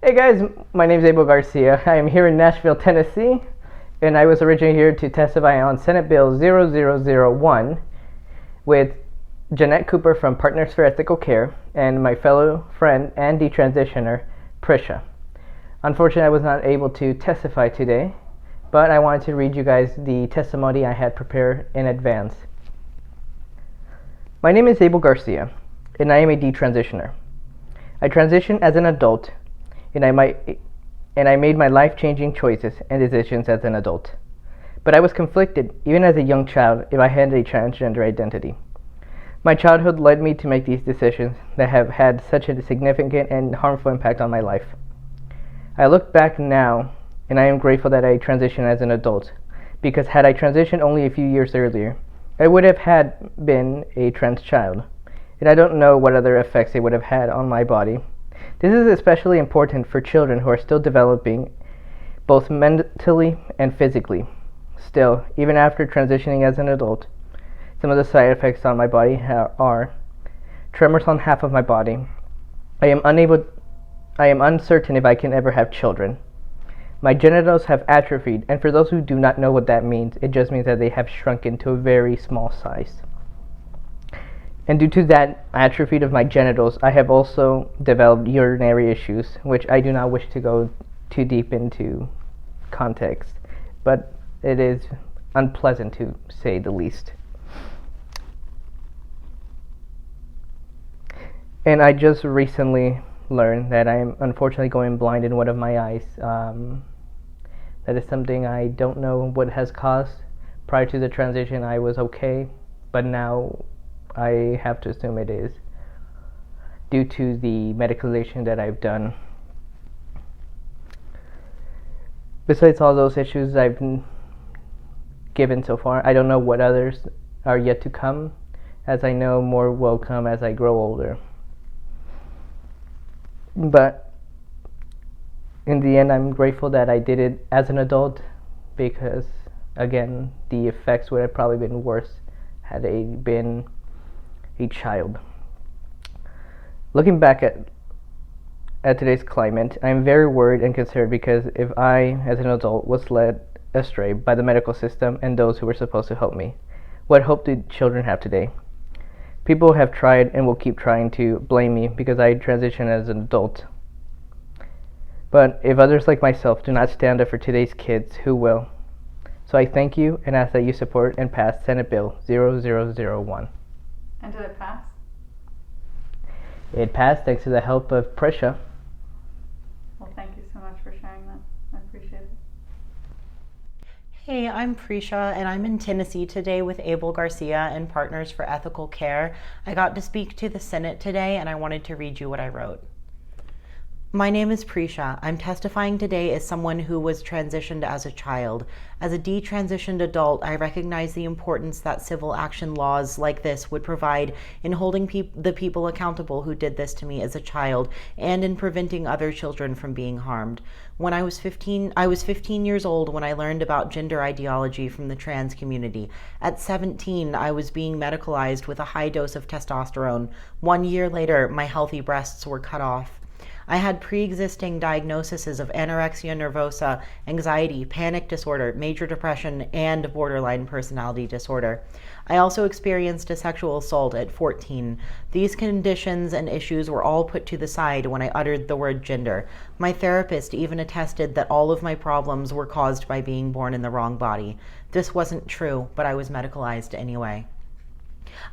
Hey guys, my name is Abel Garcia. I am here in Nashville, Tennessee, and I was originally here to testify on Senate Bill 0001 with Jeanette Cooper from Partners for Ethical Care and my fellow friend and detransitioner, Prisha. Unfortunately, I was not able to testify today, but I wanted to read you guys the testimony I had prepared in advance. My name is Abel Garcia, and I am a detransitioner. I transitioned as an adult, and I made my life-changing choices and decisions as an adult. But I was conflicted, even as a young child, if I had a transgender identity. My childhood led me to make these decisions that have had such a significant and harmful impact on my life. I look back now, and I am grateful that I transitioned as an adult, because had I transitioned only a few years earlier, I would have been a trans child, and I don't know what other effects it would have had on my body. This is especially important for children who are still developing, both mentally and physically. Still, even after transitioning as an adult, some of the side effects on my body are tremors on half of my body. I am uncertain if I can ever have children. My genitals have atrophied, and for those who do not know what that means, it just means that they have shrunken to a very small size. And due to that atrophy of my genitals, I have also developed urinary issues, which I do not wish to go too deep into context, but it is unpleasant to say the least. And I just recently learned that I am unfortunately going blind in one of my eyes. That is something I don't know what has caused. Prior to the transition, I was okay, but now I have to assume it is due to the medicalization that I've done. Besides all those issues I've been given so far, I don't know what others are yet to come, as I know more will come as I grow older. But in the end, I'm grateful that I did it as an adult, because again, the effects would have probably been worse had I been a child. Looking back at today's climate, I'm very worried and concerned, because if I, as an adult, was led astray by the medical system and those who were supposed to help me, what hope do children have today? People have tried and will keep trying to blame me because I transitioned as an adult. But if others like myself do not stand up for today's kids, who will? So I thank you and ask that you support and pass Senate Bill 0001. And did it pass? It passed thanks to the help of Prisha. Well, thank you so much for sharing that. I appreciate it. Hey, I'm Prisha, and I'm in Tennessee today with Abel, Garcia, and Partners for Ethical Care. I got to speak to the Senate today, and I wanted to read you what I wrote. My name is Prisha. I'm testifying today as someone who was transitioned as a child. As a detransitioned adult, I recognize the importance that civil action laws like this would provide in holding the people accountable who did this to me as a child, and in preventing other children from being harmed. When I was 15 years old when I learned about gender ideology from the trans community. At 17, I was being medicalized with a high dose of testosterone. 1 year later, my healthy breasts were cut off. I had pre-existing diagnoses of anorexia nervosa, anxiety, panic disorder, major depression, and borderline personality disorder. I also experienced a sexual assault at 14. These conditions and issues were all put to the side when I uttered the word gender. My therapist even attested that all of my problems were caused by being born in the wrong body. This wasn't true, but I was medicalized anyway.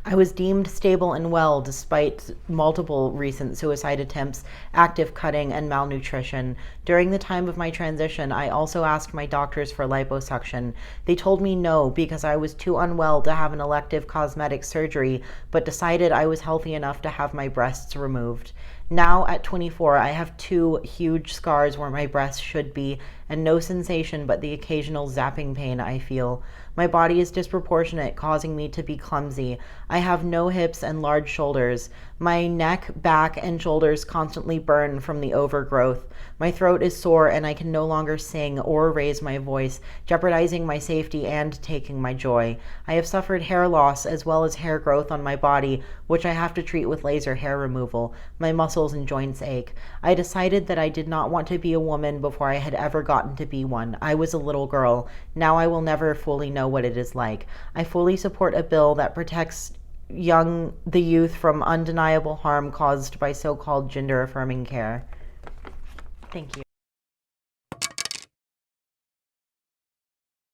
I was deemed stable and well despite multiple recent suicide attempts, active cutting, and malnutrition. During the time of my transition, I also asked my doctors for liposuction. They told me no because I was too unwell to have an elective cosmetic surgery, but decided I was healthy enough to have my breasts removed. Now at 24, I have 2 huge scars where my breasts should be, and no sensation but the occasional zapping pain I feel. My body is disproportionate, causing me to be clumsy. I have no hips and large shoulders. My neck, back, and shoulders constantly burn from the overgrowth. My throat is sore and I can no longer sing or raise my voice, jeopardizing my safety and taking my joy. I have suffered hair loss as well as hair growth on my body, which I have to treat with laser hair removal. My muscles muscles and joints ache. I decided that I did not want to be a woman before I had ever gotten to be one. I was a little girl. Now I will never fully know what it is like. I fully support a bill that protects the youth from undeniable harm caused by so-called gender-affirming care. Thank you.